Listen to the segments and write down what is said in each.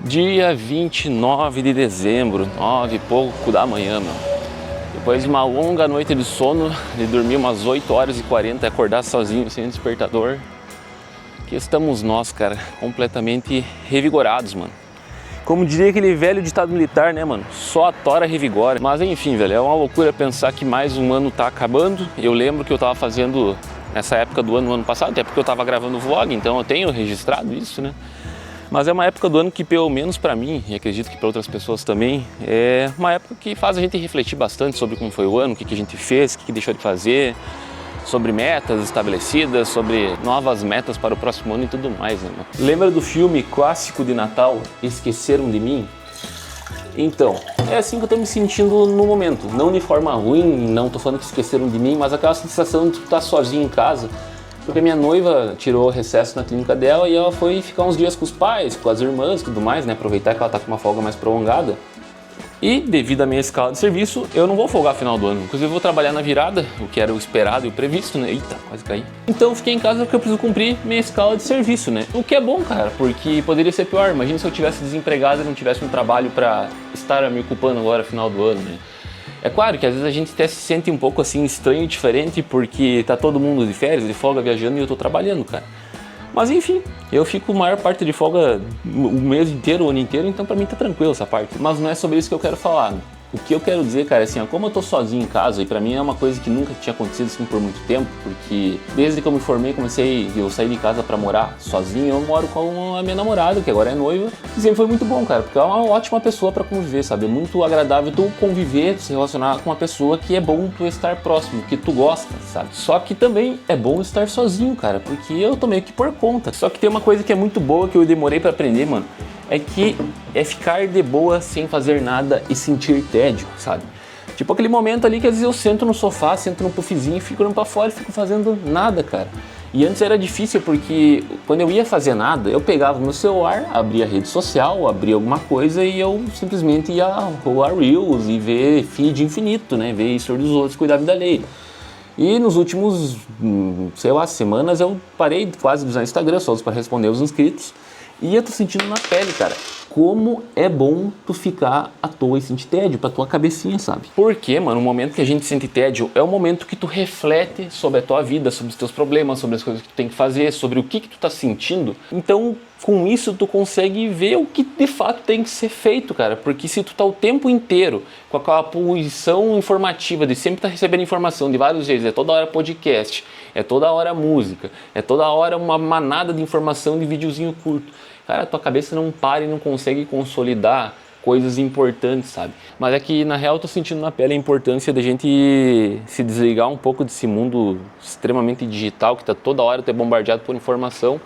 Dia 29 de dezembro, 9 e pouco da manhã, meu. Depois de uma longa noite de sono, de dormir umas 8 horas e 40 e acordar sozinho, sem despertador, aqui estamos nós, cara, completamente revigorados, mano. Como diria aquele velho ditado militar, né, mano? Só a tora revigora. Mas enfim, velho, é uma loucura pensar que mais um ano tá acabando. Eu lembro que eu tava fazendo nessa época do ano passado, até porque eu tava gravando vlog, então eu tenho registrado isso, né? Mas é uma época do ano que, pelo menos para mim, e acredito que para outras pessoas também, é uma época que faz a gente refletir bastante sobre como foi o ano, o que a gente fez, o que deixou de fazer, sobre metas estabelecidas, sobre novas metas para o próximo ano e tudo mais, né, mano? Lembra do filme clássico de Natal, Esqueceram de Mim? Então, é assim que eu tô me sentindo no momento. Não de forma ruim, não tô falando que esqueceram de mim, mas aquela sensação de tu estar sozinho em casa. Porque minha noiva tirou recesso na clínica dela e ela foi ficar uns dias com os pais, com as irmãs e tudo mais, né? Aproveitar que ela tá com uma folga mais prolongada. E devido à minha escala de serviço, eu não vou folgar no final do ano. Inclusive eu vou trabalhar na virada, o que era o esperado e o previsto, né? Eita, quase caí. Então eu fiquei em casa porque eu preciso cumprir minha escala de serviço, né? O que é bom, cara, porque poderia ser pior. Imagina se eu tivesse desempregado e não tivesse um trabalho pra estar me ocupando agora no final do ano, né? É claro que às vezes a gente até se sente um pouco assim estranho e diferente porque tá todo mundo de férias, de folga, viajando e eu tô trabalhando, cara. Mas enfim, eu fico a maior parte de folga o mês inteiro, o ano inteiro, então pra mim tá tranquilo essa parte. Mas não é sobre isso que eu quero falar, né? O que eu quero dizer, cara, é assim, ó, como eu tô sozinho em casa, e pra mim é uma coisa que nunca tinha acontecido assim por muito tempo, porque desde que eu me formei, eu saí de casa pra morar sozinho, eu moro com a minha namorada, que agora é noiva, e sempre foi muito bom, cara, porque ela é uma ótima pessoa pra conviver, sabe? É muito agradável tu conviver, tu se relacionar com uma pessoa que é bom tu estar próximo, que tu gosta, sabe? Só que também é bom estar sozinho, cara, porque eu tô meio que por conta. Só que tem uma coisa que é muito boa que eu demorei pra aprender, mano, é que é ficar de boa sem fazer nada e sentir tédio, sabe? Tipo aquele momento ali que às vezes eu sento no sofá, sento no puffzinho e fico olhando pra fora e fico fazendo nada, cara. E antes era difícil porque quando eu ia fazer nada, eu pegava o meu celular, abria a rede social, abria alguma coisa e eu simplesmente ia rolar Reels e ver feed infinito, né? Ver história dos outros, cuidar da vida alheia. E nos últimos, sei lá, semanas eu parei quase de usar Instagram, só para responder os inscritos. E eu tô sentindo na pele, cara, como é bom tu ficar à toa e sentir tédio pra tua cabecinha, sabe? Porque, mano, o momento que a gente sente tédio é o momento que tu reflete sobre a tua vida, sobre os teus problemas, sobre as coisas que tu tem que fazer, sobre o que tu tá sentindo. Então, com isso, tu consegue ver o que de fato tem que ser feito, cara. Porque se tu tá o tempo inteiro com aquela poluição informativa de sempre estar recebendo informação de vários jeitos, é toda hora podcast, é toda hora música, é toda hora uma manada de informação de videozinho curto. Cara, a tua cabeça não para e não consegue consolidar coisas importantes, sabe? Mas é que, na real, eu tô sentindo na pele a importância da gente se desligar um pouco desse mundo extremamente digital, que tá toda hora tu é bombardeado por informação,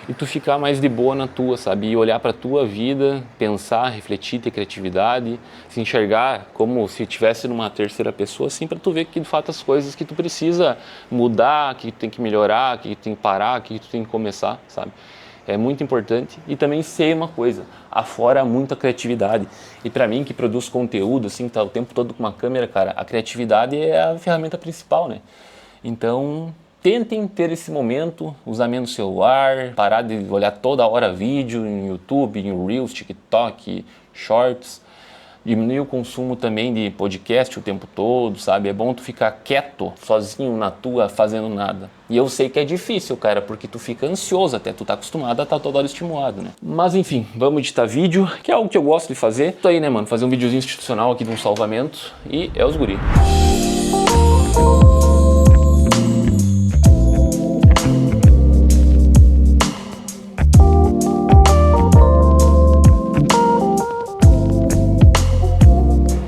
e tu ficar mais de boa na tua, sabe? E olhar pra tua vida, pensar, refletir, ter criatividade, se enxergar como se estivesse numa terceira pessoa, assim, pra tu ver que, de fato, as coisas que tu precisa mudar, que tu tem que melhorar, que tu tem que parar, que tu tem que começar, sabe? É muito importante. E também sei uma coisa, afora muita criatividade. E pra mim, que produz conteúdo, assim, tá o tempo todo com uma câmera, cara, a criatividade é a ferramenta principal, né? Então, tentem ter esse momento, usar menos celular, parar de olhar toda hora vídeo em YouTube, em Reels, TikTok, Shorts. Diminuir o consumo também de podcast o tempo todo, sabe? É bom tu ficar quieto, sozinho na tua, fazendo nada. E eu sei que é difícil, cara, porque tu fica ansioso até, tu tá acostumado a estar toda hora estimulado, né? Mas enfim, vamos editar vídeo, que é algo que eu gosto de fazer. Tô aí, né, mano? Fazer um videozinho institucional aqui de um salvamento e é os guri.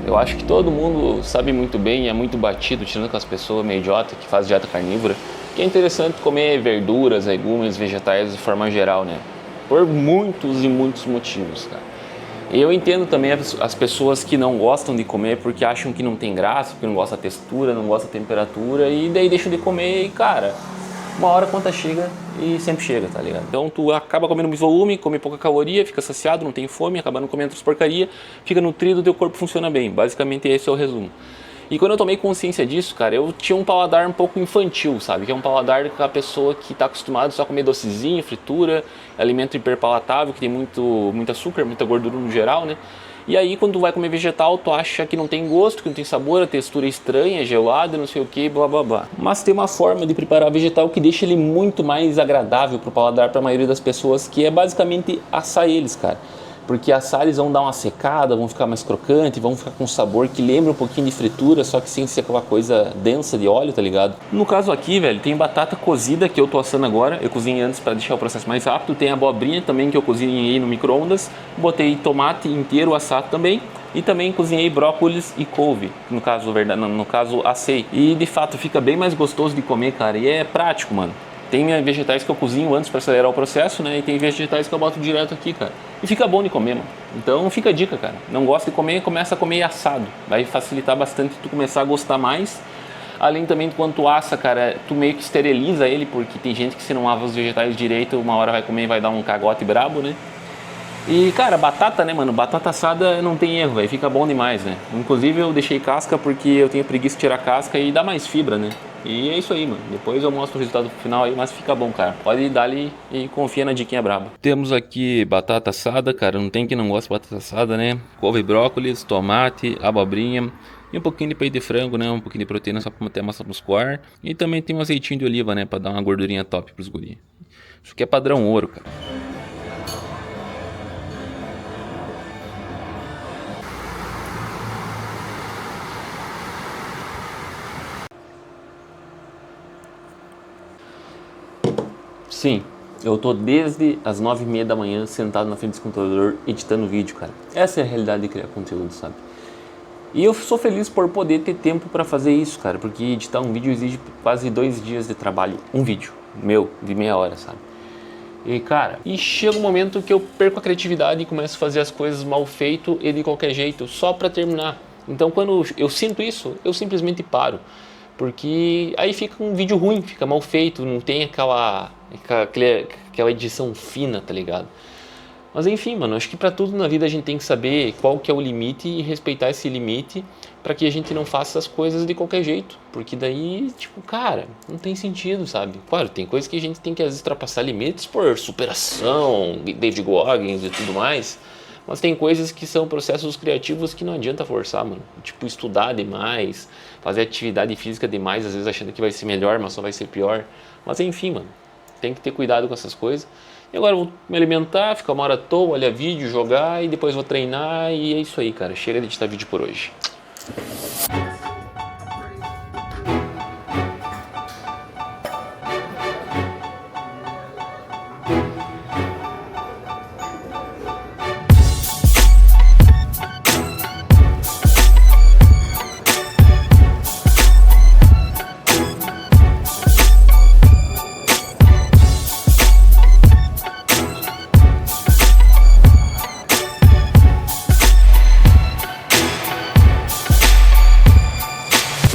Eu acho que todo mundo sabe muito bem e é muito batido, tirando aquelas pessoas meio idiota que fazem dieta carnívora, que é interessante comer verduras, legumes, vegetais de forma geral, né? Por muitos e muitos motivos, cara. E eu entendo também as pessoas que não gostam de comer porque acham que não tem graça, porque não gostam da textura, não gostam da temperatura e daí deixam de comer e, cara, uma hora a conta chega e sempre chega, tá ligado? Então tu acaba comendo muito volume, come pouca caloria, fica saciado, não tem fome, acaba não comendo outras porcaria, fica nutrido, teu corpo funciona bem. Basicamente esse é o resumo. E quando eu tomei consciência disso, cara, eu tinha um paladar um pouco infantil, sabe? Que é um paladar com a pessoa que tá acostumada só a comer docezinho, fritura, alimento hiperpalatável, que tem muito açúcar, muita gordura no geral, né? E aí quando tu vai comer vegetal, tu acha que não tem gosto, que não tem sabor, a textura é estranha, gelada, não sei o que, blá blá blá. Mas tem uma forma de preparar vegetal que deixa ele muito mais agradável pro paladar para a maioria das pessoas, que é basicamente assar eles, cara. Porque assar eles vão dar uma secada, vão ficar mais crocante, vão ficar com um sabor que lembra um pouquinho de fritura, só que sem ser aquela coisa densa de óleo, tá ligado? No caso aqui, velho, tem batata cozida que eu tô assando agora, eu cozinhei antes para deixar o processo mais rápido, tem abobrinha também que eu cozinhei no micro-ondas, botei tomate inteiro assado também, e também cozinhei brócolis e couve, no caso assei. E de fato fica bem mais gostoso de comer, cara, e é prático, mano. Tem vegetais que eu cozinho antes para acelerar o processo, né? E tem vegetais que eu boto direto aqui, cara. E fica bom de comer, mano. Então fica a dica, cara. Não gosta de comer, começa a comer assado. Vai facilitar bastante tu começar a gostar mais. Além também de quando tu assa, cara, tu meio que esteriliza ele, porque tem gente que se não lava os vegetais direito, uma hora vai comer e vai dar um cagote brabo, né? E, cara, batata, né, mano? Batata assada não tem erro, velho. Fica bom demais, né? Inclusive eu deixei casca porque eu tenho preguiça de tirar casca e dá mais fibra, né? E é isso aí, mano. Depois eu mostro o resultado final aí, mas fica bom, cara. Pode dar ali e confia na diquinha braba. Temos aqui batata assada, cara. Não tem quem não gosta de batata assada, né? Couve, brócolis, tomate, abobrinha e um pouquinho de peito de frango, né? Um pouquinho de proteína só pra manter a massa muscular. E também tem um azeitinho de oliva, né? Pra dar uma gordurinha top pros guri. Isso aqui é padrão ouro, cara. Sim, eu tô desde as 9h30 da manhã sentado na frente do computador editando vídeo, cara. Essa é a realidade de criar conteúdo, sabe? E eu sou feliz por poder ter tempo pra fazer isso, cara, porque editar um vídeo exige quase 2 dias de trabalho. Um vídeo meu, de meia hora, sabe? E, cara, chega um momento que eu perco a criatividade e começo a fazer as coisas mal feito e de qualquer jeito, só pra terminar. Então, quando eu sinto isso, eu simplesmente paro. Porque aí fica um vídeo ruim, fica mal feito, não tem aquela edição fina, tá ligado? Mas enfim, mano, acho que pra tudo na vida a gente tem que saber qual que é o limite e respeitar esse limite pra que a gente não faça as coisas de qualquer jeito. Porque daí, tipo, cara, não tem sentido, sabe? Claro, tem coisas que a gente tem que às vezes ultrapassar limites por superação, David Goggins e tudo mais. Mas tem coisas que são processos criativos que não adianta forçar, mano. Tipo, estudar demais, fazer atividade física demais, às vezes achando que vai ser melhor, mas só vai ser pior. Mas enfim, mano, tem que ter cuidado com essas coisas. E agora eu vou me alimentar, ficar uma hora à toa, olhar vídeo, jogar e depois vou treinar. E é isso aí, cara. Chega de editar vídeo por hoje.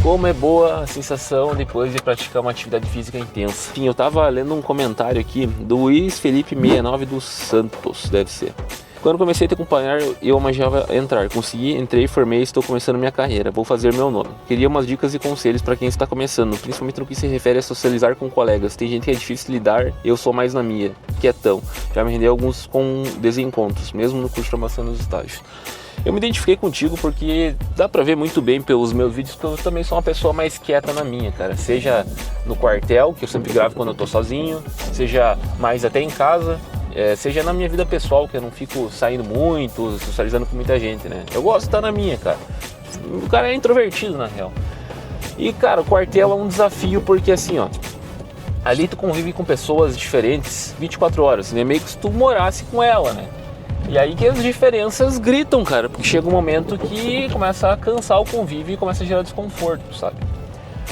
Como é boa a sensação depois de praticar uma atividade física intensa. Enfim, eu tava lendo um comentário aqui do Luiz Felipe 69 dos Santos, deve ser. Quando comecei a te acompanhar, eu imaginava entrar. Consegui, entrei, formei, estou começando minha carreira. Vou fazer meu nome. Queria umas dicas e conselhos para quem está começando, principalmente no que se refere a socializar com colegas. Tem gente que é difícil lidar, eu sou mais na minha, quietão. Já me rendei alguns com desencontros, mesmo no curso de formação nos estágios. Eu me identifiquei contigo porque dá pra ver muito bem pelos meus vídeos que eu também sou uma pessoa mais quieta na minha, cara. Seja no quartel, que eu sempre gravo quando eu tô sozinho, seja mais até em casa, seja na minha vida pessoal, que eu não fico saindo muito, socializando com muita gente, né? Eu gosto de estar na minha, cara. O cara é introvertido, na real. E, cara, o quartel é um desafio porque, assim, ó, ali tu convive com pessoas diferentes 24 horas, né? Meio que se tu morasse com ela, né? E aí que as diferenças gritam, cara, porque chega um momento que começa a cansar o convívio e começa a gerar desconforto, sabe?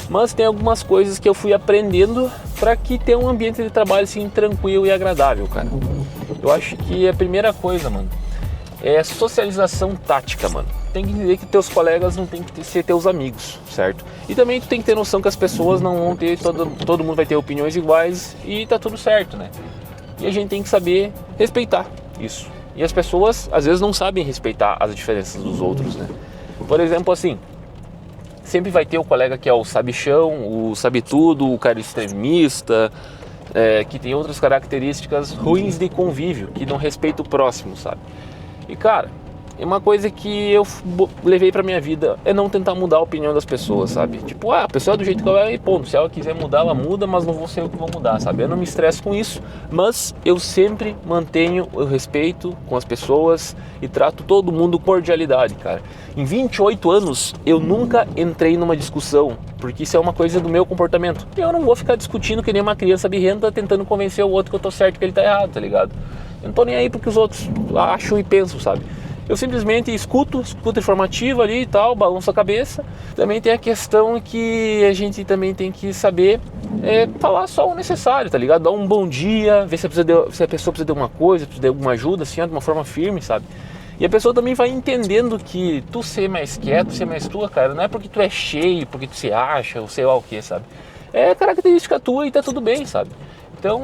Mas tem algumas coisas que eu fui aprendendo para que tenha um ambiente de trabalho assim tranquilo e agradável, cara. Eu acho que a primeira coisa, mano, é socialização tática, mano. Tem que entender que teus colegas não tem que ser teus amigos, certo? E também tu tem que ter noção que as pessoas não vão ter, todo mundo vai ter opiniões iguais e tá tudo certo, né? E a gente tem que saber respeitar isso. E as pessoas, às vezes, não sabem respeitar as diferenças dos outros, né? Por exemplo, assim, sempre vai ter o colega que é o sabichão, o sabe tudo, o cara extremista, que tem outras características ruins de convívio, que não respeita o próximo, sabe? E cara, é uma coisa que eu levei pra minha vida, é não tentar mudar a opinião das pessoas, sabe? Tipo, a pessoa é do jeito que ela é e ponto. Se ela quiser mudar, ela muda, mas não vou ser eu que vou mudar, sabe? Eu não me estresso com isso, mas eu sempre mantenho o respeito com as pessoas e trato todo mundo com cordialidade, cara. Em 28 anos, eu nunca entrei numa discussão, porque isso é uma coisa do meu comportamento. Eu não vou ficar discutindo que nem uma criança birrenta tentando convencer o outro que eu tô certo, que ele tá errado, tá ligado? Eu não tô nem aí porque os outros acham e pensam, sabe? Eu simplesmente escuto informativo ali e tal, balanço a cabeça. Também tem a questão que a gente também tem que saber falar só o necessário, tá ligado? Dar um bom dia, ver se a pessoa precisa de alguma coisa, precisa de alguma ajuda, assim, de uma forma firme, sabe? E a pessoa também vai entendendo que tu ser mais quieto, ser mais tua, cara, não é porque tu é cheio, porque tu se acha, ou sei lá o que, sabe? É característica tua e tá tudo bem, sabe? Então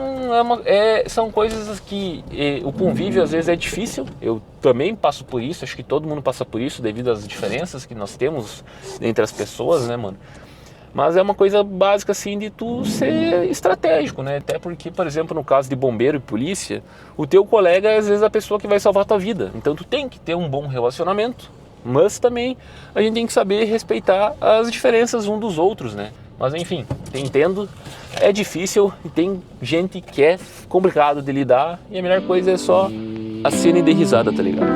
são coisas que o convívio às vezes é difícil, eu também passo por isso, acho que todo mundo passa por isso devido às diferenças que nós temos entre as pessoas, né, mano? Mas é uma coisa básica assim de tu ser estratégico, né? Até porque, por exemplo, no caso de bombeiro e polícia, o teu colega é às vezes a pessoa que vai salvar a tua vida, então tu tem que ter um bom relacionamento, mas também a gente tem que saber respeitar as diferenças um dos outros, né? Mas enfim, entendo, é difícil e tem gente que é complicado de lidar e a melhor coisa é só a cena de risada, tá ligado?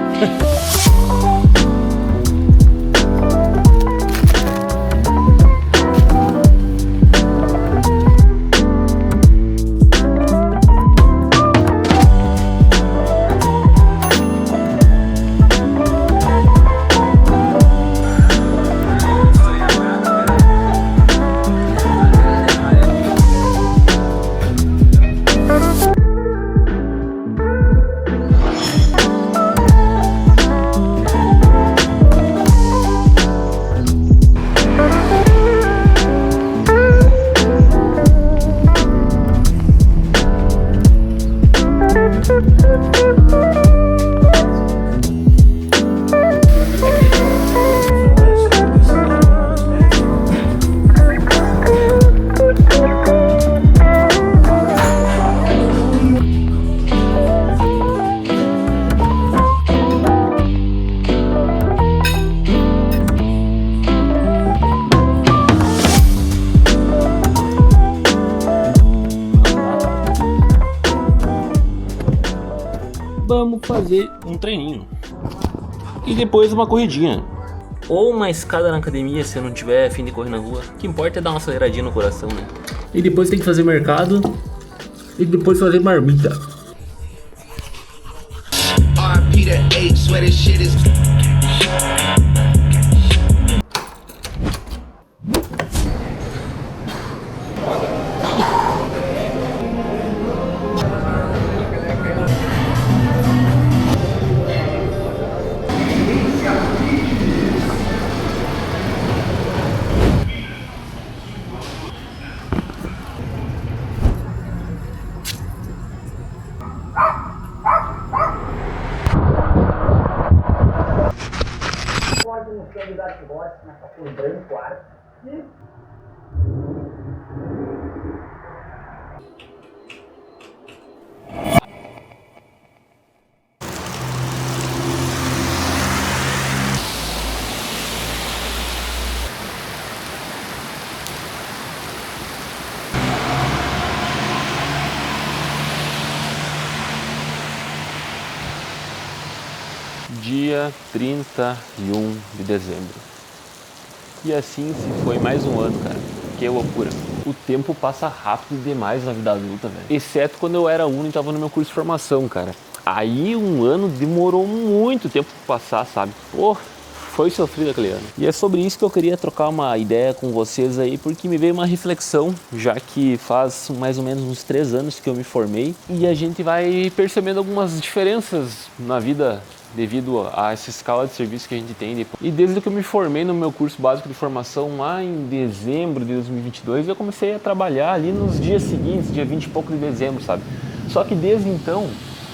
Vamos fazer um treininho e depois uma corridinha ou uma escada na academia se eu não tiver fim de correr na rua. O que importa é dar uma aceleradinha no coração, né? E depois tem que fazer mercado e depois fazer marmita. Dia 31 de dezembro. E assim se foi mais um ano, cara. Que loucura. O tempo passa rápido demais na vida adulta, velho. Exceto quando eu era aluno e tava no meu curso de formação, cara. Aí um ano demorou muito tempo pra passar, sabe? Pô, foi sofrido aquele ano. E é sobre isso que eu queria trocar uma ideia com vocês aí, porque me veio uma reflexão, já que faz mais ou menos uns 3 anos que eu me formei, e a gente vai percebendo algumas diferenças na vida devido a essa escala de serviço que a gente tem. E desde que eu me formei no meu curso básico de formação lá em dezembro de 2022, eu comecei a trabalhar ali nos dias seguintes, dia 20 e pouco de dezembro, sabe? Só que desde então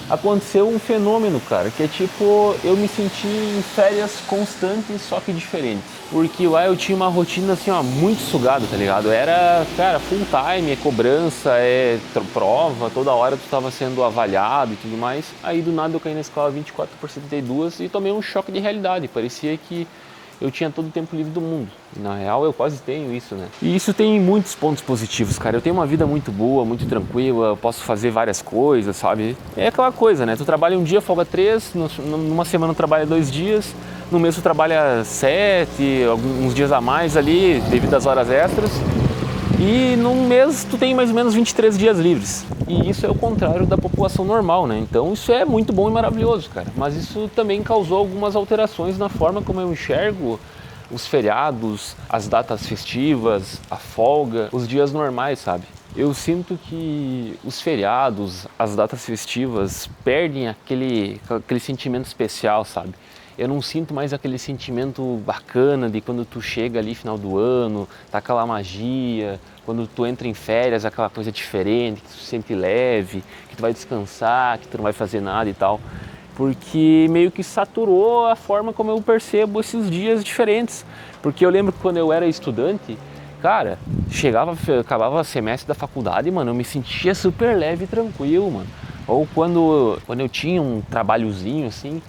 aconteceu um fenômeno, cara, que é tipo, eu me senti em férias constantes, só que diferentes. Porque lá eu tinha uma rotina assim, ó, muito sugada, tá ligado? Era, cara, full time, é cobrança, é prova, toda hora tu tava sendo avaliado e tudo mais. Aí do nada eu caí na escola 24/72 e tomei um choque de realidade. Parecia que eu tinha todo o tempo livre do mundo. Na real, eu quase tenho isso, né? E isso tem muitos pontos positivos, cara. Eu tenho uma vida muito boa, muito tranquila, eu posso fazer várias coisas, sabe? É aquela coisa, né? Tu trabalha um dia, folga 3, numa semana tu trabalha 2 dias, no mês tu trabalha 7, alguns dias a mais ali, devido às horas extras. E num mês tu tem mais ou menos 23 dias livres. E isso é o contrário da população normal, né? Então isso é muito bom e maravilhoso, cara. Mas isso também causou algumas alterações na forma como eu enxergo os feriados, as datas festivas, a folga, os dias normais, sabe? Eu sinto que os feriados, as datas festivas perdem aquele sentimento especial, sabe? Eu não sinto mais aquele sentimento bacana de quando tu chega ali final do ano, tá aquela magia, quando tu entra em férias, aquela coisa diferente, que tu se sente leve, que tu vai descansar, que tu não vai fazer nada e tal. Porque meio que saturou a forma como eu percebo esses dias diferentes. Porque eu lembro que quando eu era estudante, cara, acabava o semestre da faculdade, mano, eu me sentia super leve e tranquilo, mano. Ou quando eu tinha um trabalhozinho assim,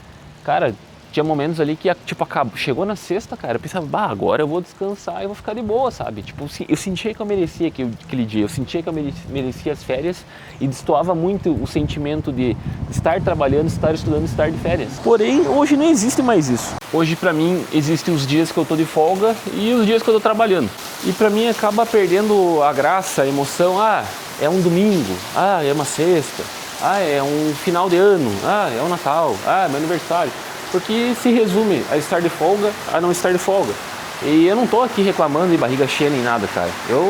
cara, tinha momentos ali que, tipo, chegou na sexta, cara, eu pensava, bah, agora eu vou descansar e vou ficar de boa, sabe? Tipo, eu sentia que eu merecia aquele dia, eu sentia que eu merecia as férias e destoava muito o sentimento de estar trabalhando, estar estudando, estar de férias. Porém, hoje não existe mais isso. Hoje, pra mim, existem os dias que eu tô de folga e os dias que eu tô trabalhando. E pra mim acaba perdendo a graça, a emoção, é um domingo, é uma sexta, é um final de ano, é o Natal, é meu aniversário. Porque se resume a estar de folga, a não estar de folga. E eu não tô aqui reclamando de barriga cheia nem nada, cara. Eu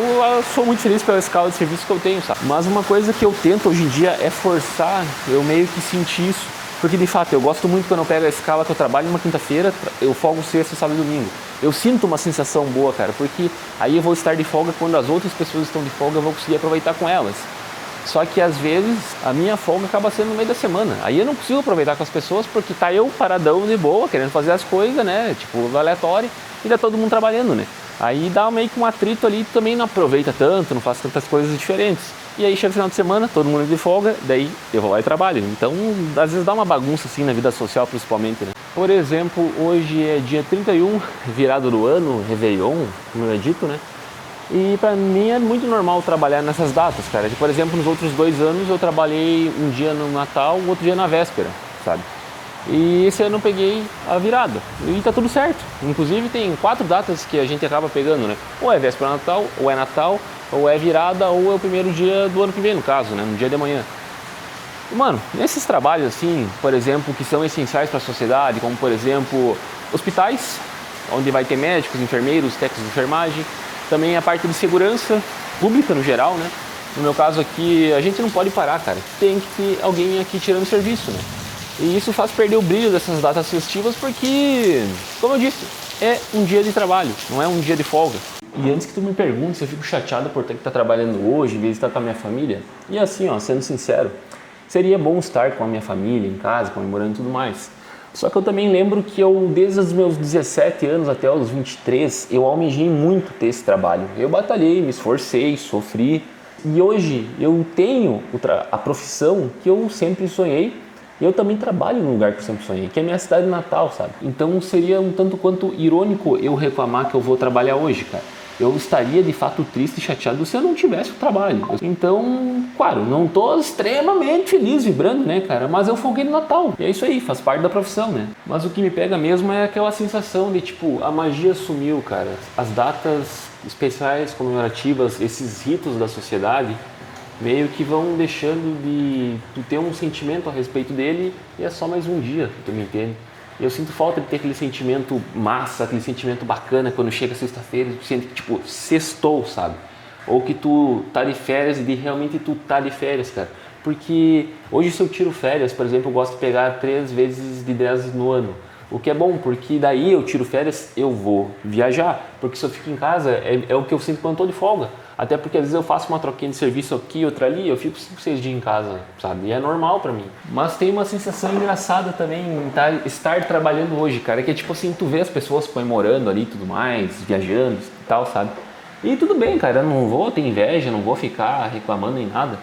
sou muito feliz pela escala de serviço que eu tenho, sabe? Mas uma coisa que eu tento hoje em dia é forçar, eu meio que sentir isso. Porque de fato, eu gosto muito quando eu pego a escala que eu trabalho numa quinta-feira, eu folgo sexta, sábado e domingo. Eu sinto uma sensação boa, cara, porque aí eu vou estar de folga quando as outras pessoas estão de folga, eu vou conseguir aproveitar com elas. Só que às vezes a minha folga acaba sendo no meio da semana. Aí eu não consigo aproveitar com as pessoas porque tá eu paradão de boa, querendo fazer as coisas, né? Tipo, aleatório, e tá todo mundo trabalhando, né? Aí dá meio que um atrito ali, também não aproveita tanto, não faz tantas coisas diferentes. E aí chega o final de semana, todo mundo de folga, daí eu vou lá e trabalho. Então, às vezes dá uma bagunça assim na vida social, principalmente, né? Por exemplo, hoje é dia 31, virado do ano, Réveillon, como é dito, né? E pra mim é muito normal trabalhar nessas datas, cara. Por exemplo, nos outros 2 anos eu trabalhei um dia no Natal, o outro dia na véspera, sabe? E esse ano eu peguei a virada. E tá tudo certo. Inclusive tem 4 datas que a gente acaba pegando, né? Ou é véspera de Natal, ou é virada, ou é o primeiro dia do ano que vem, no caso, né? No dia de amanhã. E, mano, nesses trabalhos assim, por exemplo, que são essenciais para a sociedade, como por exemplo, hospitais, onde vai ter médicos, enfermeiros, técnicos de enfermagem, também a parte de segurança pública no geral, né? No meu caso aqui, a gente não pode parar, cara. Tem que ter alguém aqui tirando serviço, né? E isso faz perder o brilho dessas datas festivas porque, como eu disse, é um dia de trabalho, não é um dia de folga. E antes que tu me pergunte se eu fico chateado por ter que estar trabalhando hoje em vez de estar com a minha família, e assim, ó, sendo sincero, seria bom estar com a minha família em casa, comemorando e tudo mais. Só que eu também lembro que eu, desde os meus 17 anos até os 23, eu almejei muito ter esse trabalho. Eu batalhei, me esforcei, sofri. E hoje eu tenho a profissão que eu sempre sonhei. E eu também trabalho no lugar que eu sempre sonhei, que é a minha cidade natal, sabe? Então seria um tanto quanto irônico eu reclamar que eu vou trabalhar hoje, cara. Eu estaria de fato triste e chateado se eu não tivesse o trabalho. Então, claro, não tô extremamente feliz, vibrando, né, cara? Mas eu folguei no Natal. E é isso aí, faz parte da profissão, né? Mas o que me pega mesmo é aquela sensação de, tipo, a magia sumiu, cara. As datas especiais, comemorativas, esses ritos da sociedade, meio que vão deixando de tu ter um sentimento a respeito dele e é só mais um dia, tu me entende? Eu sinto falta de ter aquele sentimento massa, aquele sentimento bacana quando chega sexta-feira e tu sente que, tipo, sextou, sabe? Ou que tu tá de férias e de realmente tu tá de férias, cara. Porque hoje se eu tiro férias, por exemplo, eu gosto de pegar 3 vezes de 10 no ano. O que é bom, porque daí eu tiro férias, eu vou viajar. Porque se eu fico em casa, é o que eu sinto quando eu tô de folga. Até porque às vezes eu faço uma troquinha de serviço aqui, outra ali, eu fico 5, 6 dias em casa, sabe? E é normal pra mim. Mas tem uma sensação engraçada também em estar trabalhando hoje, cara, que é tipo assim, tu vê as pessoas morando ali e tudo mais, viajando e tal, sabe? E tudo bem, cara, eu não vou ter inveja, não vou ficar reclamando nem nada.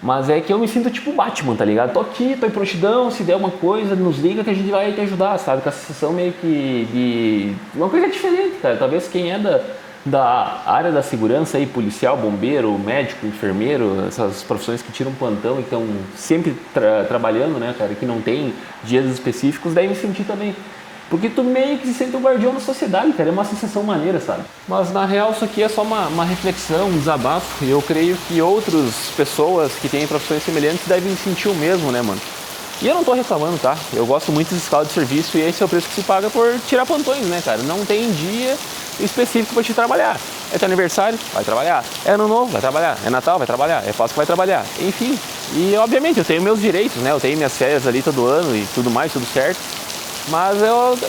Mas é que eu me sinto tipo Batman, tá ligado? Tô aqui, tô em prontidão, se der uma coisa, nos liga que a gente vai te ajudar, sabe? Com a sensação meio que de uma coisa diferente, cara. Talvez quem é da área da segurança aí, policial, bombeiro, médico, enfermeiro, essas profissões que tiram plantão e estão sempre trabalhando, né, cara, que não tem dias específicos, deve sentir também. Porque tu meio que se sente um guardião da sociedade, cara, é uma sensação maneira, sabe? Mas na real isso aqui é só uma reflexão, um desabafo, e eu creio que outras pessoas que têm profissões semelhantes devem sentir o mesmo, né, mano? E eu não tô reclamando, tá? Eu gosto muito de escala de serviço e esse é o preço que se paga por tirar plantões, né, cara? Não tem dia específico pra te trabalhar. É teu aniversário? Vai trabalhar. É ano novo? Vai trabalhar. É Natal? Vai trabalhar. É Páscoa? Vai trabalhar. Enfim. E obviamente eu tenho meus direitos, né? Eu tenho minhas férias ali todo ano e tudo mais, tudo certo. Mas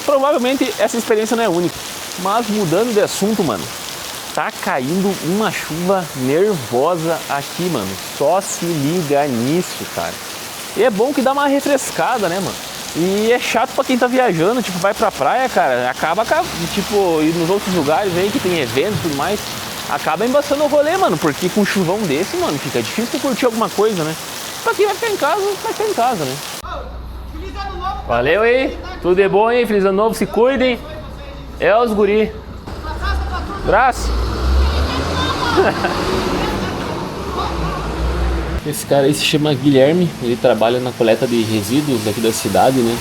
provavelmente essa experiência não é única. Mas mudando de assunto, mano, tá caindo uma chuva nervosa aqui, mano. Só se liga nisso, cara. E é bom que dá uma refrescada, né, mano? E é chato pra quem tá viajando, tipo, vai pra praia, cara, acaba, tipo, ir nos outros lugares aí que tem evento e tudo mais, acaba embaçando o rolê, mano, porque com um chuvão desse, mano, fica difícil curtir alguma coisa, né? Pra quem vai ficar em casa, vai ficar em casa, né? Valeu aí, tudo de bom aí, feliz ano novo, se cuidem. É os guri. Abraço. Esse cara aí se chama Guilherme, ele trabalha na coleta de resíduos aqui da cidade, né?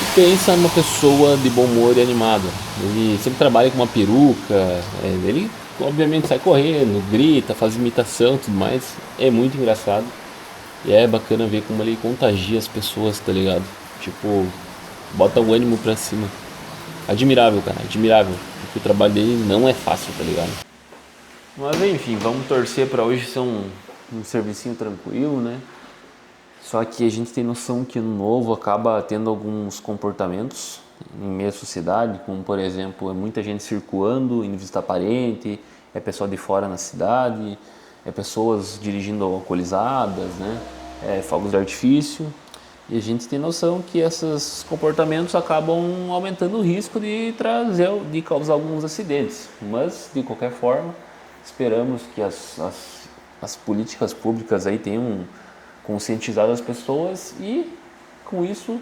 E pensa numa pessoa de bom humor e animada. Ele sempre trabalha com uma peruca, ele obviamente sai correndo, grita, faz imitação e tudo mais. É muito engraçado. E é bacana ver como ele contagia as pessoas, tá ligado? Tipo, bota o ânimo pra cima. Admirável, cara, admirável. Porque o trabalho dele não é fácil, tá ligado? Mas enfim, vamos torcer pra hoje ser um servicinho tranquilo, né? Só que a gente tem noção que no novo acaba tendo alguns comportamentos em meio à sociedade, como por exemplo, é muita gente circulando, indo visitar parente, é pessoal de fora na cidade, é pessoas dirigindo alcoolizadas, né? É fogos de artifício. E a gente tem noção que esses comportamentos acabam aumentando o risco de causar alguns acidentes. Mas, de qualquer forma, esperamos que as políticas públicas aí tenham conscientizado as pessoas e, com isso,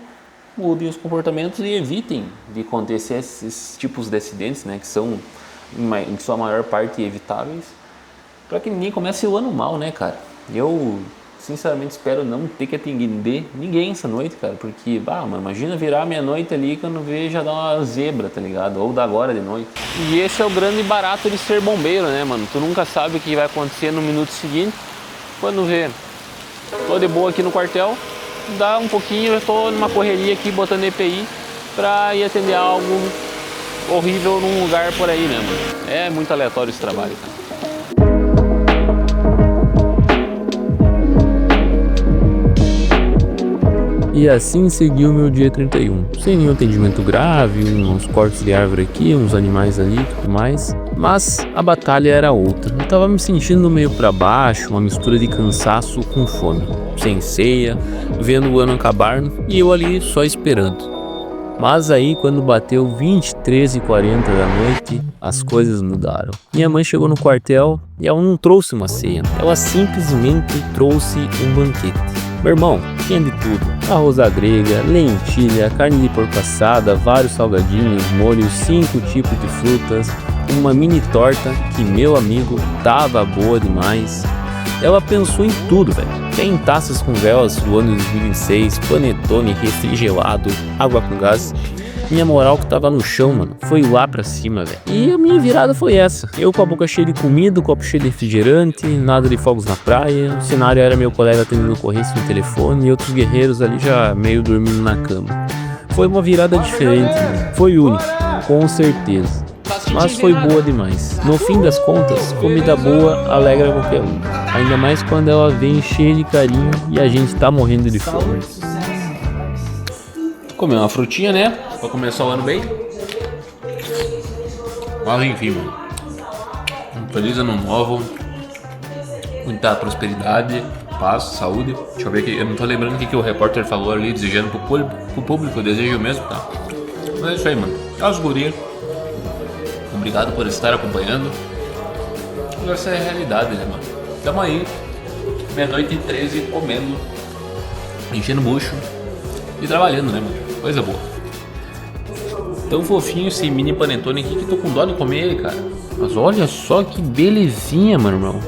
mudem os comportamentos e evitem de acontecer esses tipos de acidentes, né, que são, em sua maior parte, evitáveis, para que ninguém comece o ano mal, né, cara? Eu, sinceramente, espero não ter que atender ninguém essa noite, cara, porque, mano, imagina virar meia-noite ali quando vê já dá uma zebra, tá ligado? Ou da agora de noite. E esse é o grande barato de ser bombeiro, né, mano? Tu nunca sabe o que vai acontecer no minuto seguinte. Quando vê, tô de boa aqui no quartel, dá um pouquinho, eu tô numa correria aqui botando EPI pra ir atender algo horrível num lugar por aí, né, mano? É muito aleatório esse trabalho, cara. E assim seguiu meu dia 31, sem nenhum atendimento grave, uns cortes de árvore aqui, uns animais ali e tudo mais. Mas a batalha era outra. Eu tava me sentindo meio pra baixo, uma mistura de cansaço com fome. Sem ceia, vendo o ano acabar e eu ali só esperando. Mas aí quando bateu 23h40 da noite, as coisas mudaram. Minha mãe chegou no quartel e ela não trouxe uma ceia, ela simplesmente trouxe um banquete. Meu irmão, tinha de tudo: arroz à grega, lentilha, carne de porco assada, vários salgadinhos, molhos, 5 tipos de frutas, uma mini torta que, meu amigo, tava boa demais. Ela pensou em tudo, velho. Tem taças com velas do ano de 2006, panetone refrigerado, água com gás. Minha moral que tava no chão, mano, foi lá pra cima, velho. E a minha virada foi essa. Eu com a boca cheia de comida, copo cheio de refrigerante, nada de fogos na praia. O cenário era meu colega atendendo ocorrência no telefone e outros guerreiros ali já meio dormindo na cama. Foi uma virada diferente, mano. Foi única, com certeza. Mas foi boa demais. No fim das contas, comida boa alegra qualquer um. Ainda mais quando ela vem cheia de carinho e a gente tá morrendo de fome. Comer uma frutinha, né? Pra começar o ano bem. Mas enfim, mano. Um feliz ano novo. muita prosperidade, paz, saúde. Deixa eu ver aqui, eu não tô lembrando o que o repórter falou ali, desejando pro público, eu desejo mesmo, tá? Mas é isso aí, mano. As gurias. Obrigado por estar acompanhando. Essa é a realidade, né, mano? Tamo aí, 00:13, comendo, enchendo o bucho e trabalhando, né, mano? Coisa boa. Tão fofinho esse mini panetone aqui que tô com dó de comer ele, cara. Mas olha só que belezinha, mano, irmão.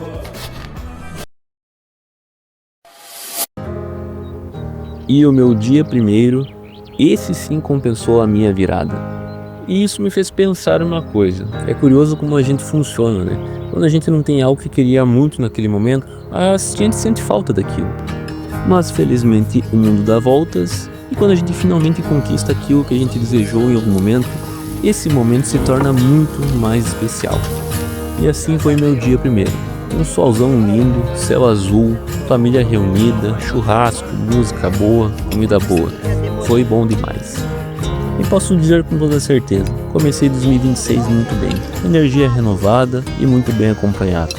E o meu dia primeiro, esse sim compensou a minha virada. E isso me fez pensar uma coisa. É curioso como a gente funciona, né? Quando a gente não tem algo que queria muito naquele momento, a gente sente falta daquilo. Mas felizmente o mundo dá voltas e quando a gente finalmente conquista aquilo que a gente desejou em algum momento, esse momento se torna muito mais especial. E assim foi meu dia primeiro. Um solzão lindo, céu azul, família reunida, churrasco, música boa, comida boa. Foi bom demais. E posso dizer com toda certeza, comecei 2026 muito bem, energia renovada e muito bem acompanhado.